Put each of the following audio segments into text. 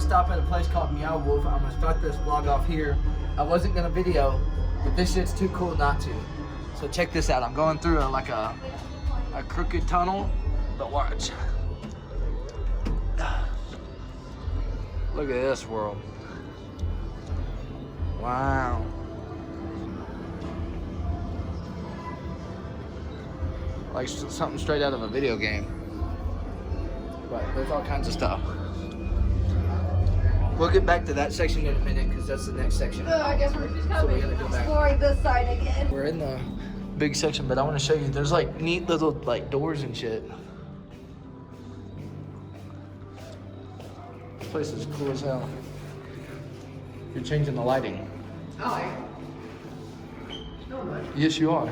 to stop at a place called Meow Wolf. I'm gonna start this vlog off here. I wasn't gonna video, but this shit's too cool not to. So check this out. I'm going through a crooked tunnel, but watch. Look at this world. Wow. Like something straight out of a video game. But there's all kinds of stuff. We'll get back to that section in a minute because that's the next section. I guess we're just exploring this side again. We're in the big section, but I want to show you. There's like neat little like doors and shit. This place is cool as hell. You're changing the lighting. Oh, no, Yes, you are.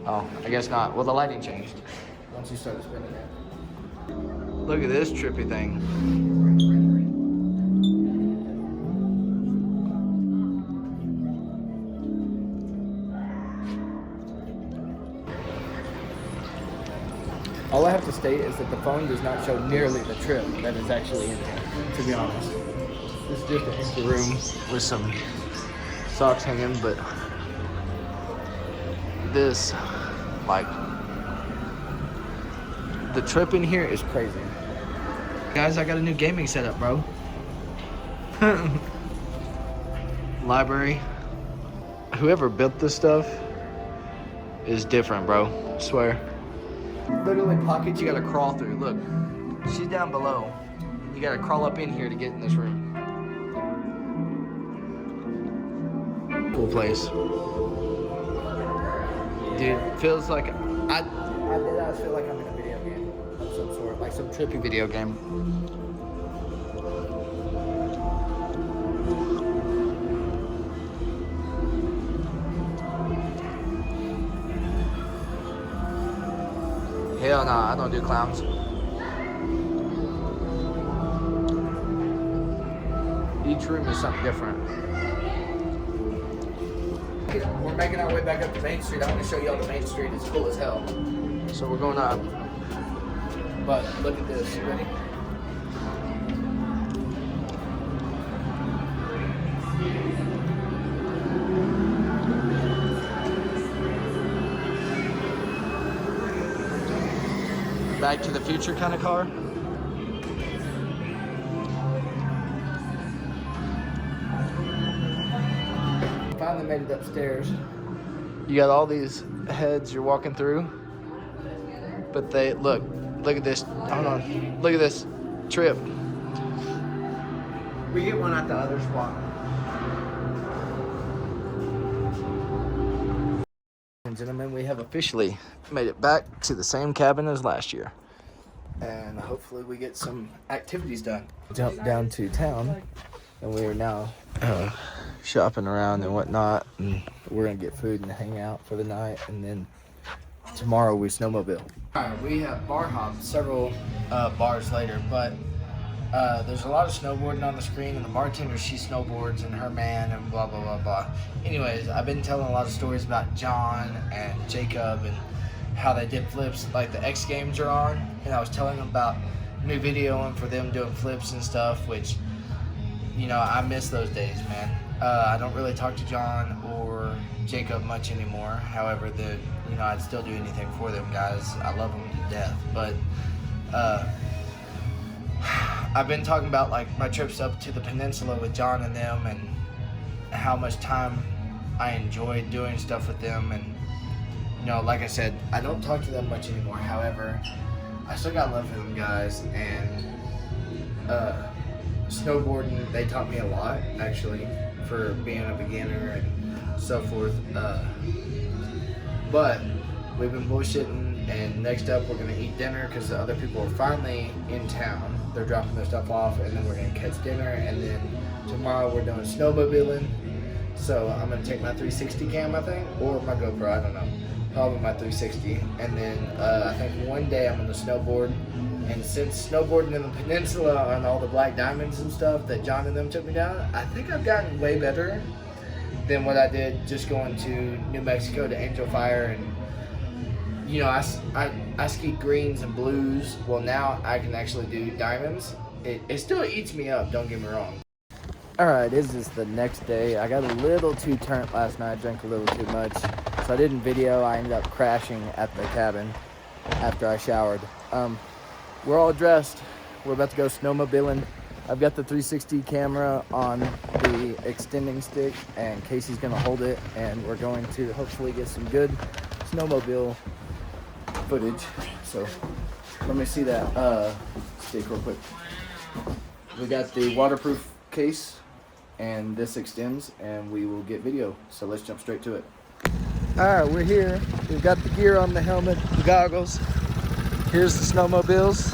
Oh, I guess not. Well, the lighting changed once you started spinning it. Look at this trippy thing. All I have to state is that the phone does not show nearly the trip that is actually in here, to be honest. This is just an empty room with some socks hanging, but this, like, the trip in here is crazy. Guys, I got a new gaming setup, bro. Library. Whoever built this stuff is different, bro. I swear. Literally pockets you gotta crawl through. Look, she's down below. You gotta crawl up in here to get in this room. Cool place. Dude, feels like I feel like I'm in a video game of some sort, like some trippy video game. Hell nah, I don't do clowns. Each room is something different. We're making our way back up to Main Street. I want to show y'all the Main Street. It's cool as hell. So we're going up. But look at this. You ready? Back to the Future kind of car. Finally made it upstairs. You got all these heads you're walking through, but they look at this. Hold on, look at this trip. We get one at the other spot. And gentlemen, we have officially made it back to the same cabin as last year, and hopefully we get some activities done. Jump down to town, and we are now shopping around and whatnot, and we're gonna get food and hang out for the night, and then tomorrow we snowmobile. Alright, we have bar hopped several bars later, but there's a lot of snowboarding on the screen, and the bartender, she snowboards and her man and blah blah blah blah. Anyways, I've been telling a lot of stories about John and Jacob and how they did flips, like the X Games are on, and I was telling them about new videoing for them doing flips and stuff, which, you know, I miss those days, man. I don't really talk to John or Jacob much anymore. However, I'd still do anything for them guys. I love them to death. But I've been talking about like my trips up to the peninsula with John and them, and how much time I enjoyed doing stuff with them. And like I said, I don't talk to them much anymore. However, I still got love for them guys, and snowboarding, they taught me a lot actually, for being a beginner and so forth. But we've been bullshitting, and next up we're gonna eat dinner because the other people are finally in town. They're dropping their stuff off, and then we're gonna catch dinner, and then tomorrow we're doing snowmobiling. So I'm gonna take my 360 cam, I think, or my GoPro, I don't know. Probably my 360, and then I think one day I'm gonna snowboard. And since snowboarding in the peninsula on all the black diamonds and stuff that John and them took me down, I think I've gotten way better than what I did just going to New Mexico to Angel Fire. And I I ski greens and blues. Well, now I can actually do diamonds. It still eats me up, don't get me wrong. All right, this is the next day. I got a little too turnt last night, drank a little too much. So I didn't video. I ended up crashing at the cabin after I showered. We're all dressed. We're about to go snowmobiling. I've got the 360 camera on the extending stick, and Casey's gonna hold it, and we're going to hopefully get some good snowmobile footage. So let me see that stick real quick. We got the waterproof case, and this extends, and we will get video. So let's jump straight to it. All right, we're here. We've got the gear on, the helmet, the goggles. Here's the snowmobiles,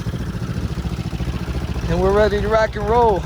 and we're ready to rock and roll.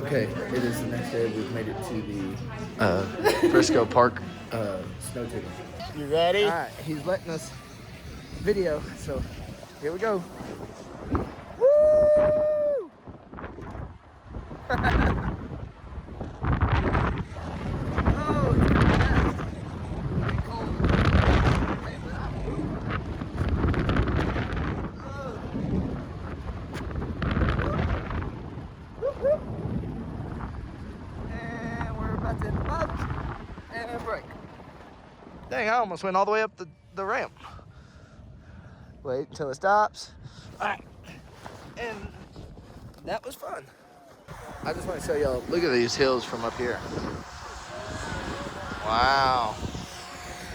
Okay, it is the next day. We've made it to the Frisco Park snow tubing. You ready? All right, he's letting us video, so here we go. Woo! And break. Dang, I almost went all the way up the ramp. Wait until it stops. All right. And that was fun. I just want to show y'all, look at these hills from up here. Wow.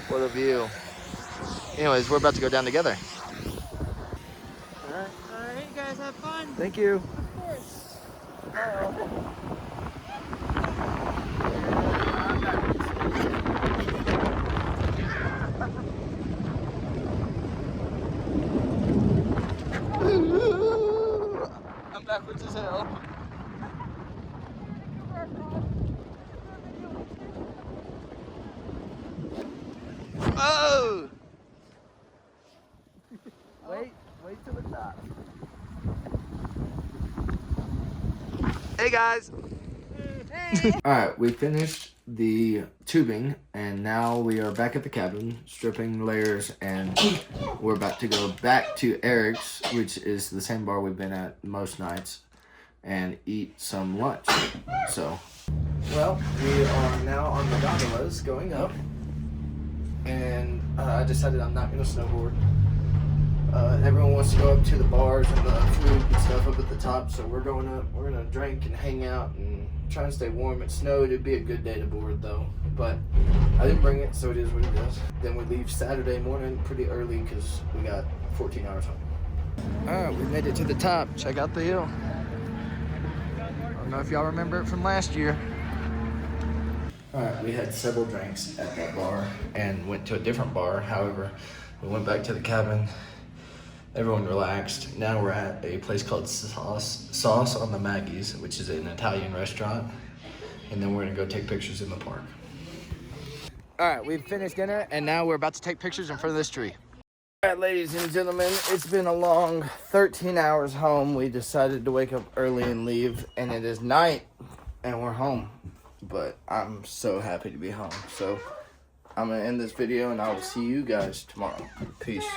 What a view. Anyways, we're about to go down together. All right, you guys have fun. Thank you. Of course. I'm backwards as hell. Oh! Wait till it stops. Hey guys! Hey. Alright, we finished the tubing, and now we are back at the cabin, stripping layers, and we're about to go back to Eric's, which is the same bar we've been at most nights, and eat some lunch. So, well, we are now on the gondolas going up, and I decided I'm not going to snowboard. Everyone wants to go up to the bars and the food and stuff up at the top, so we're going up. We're going to drink and hang out and try and stay warm. It snowed. It'd be a good day to board, though. But I didn't bring it, so it is what it is. Then we leave Saturday morning pretty early because we got 14 hours home. All right, we made it to the top. Check out the hill. I don't know if y'all remember it from last year. All right, we had several drinks at that bar and went to a different bar. However, we went back to the cabin. Everyone relaxed. Now we're at a place called Sauce on the Maggie's, which is an Italian restaurant. And then we're gonna go take pictures in the park. All right, we've finished dinner, and now we're about to take pictures in front of this tree. All right, ladies and gentlemen, it's been a long 13 hours home. We decided to wake up early and leave, and it is night, and we're home. but I'm so happy to be home. So I'm gonna end this video, and I will see you guys tomorrow. Peace.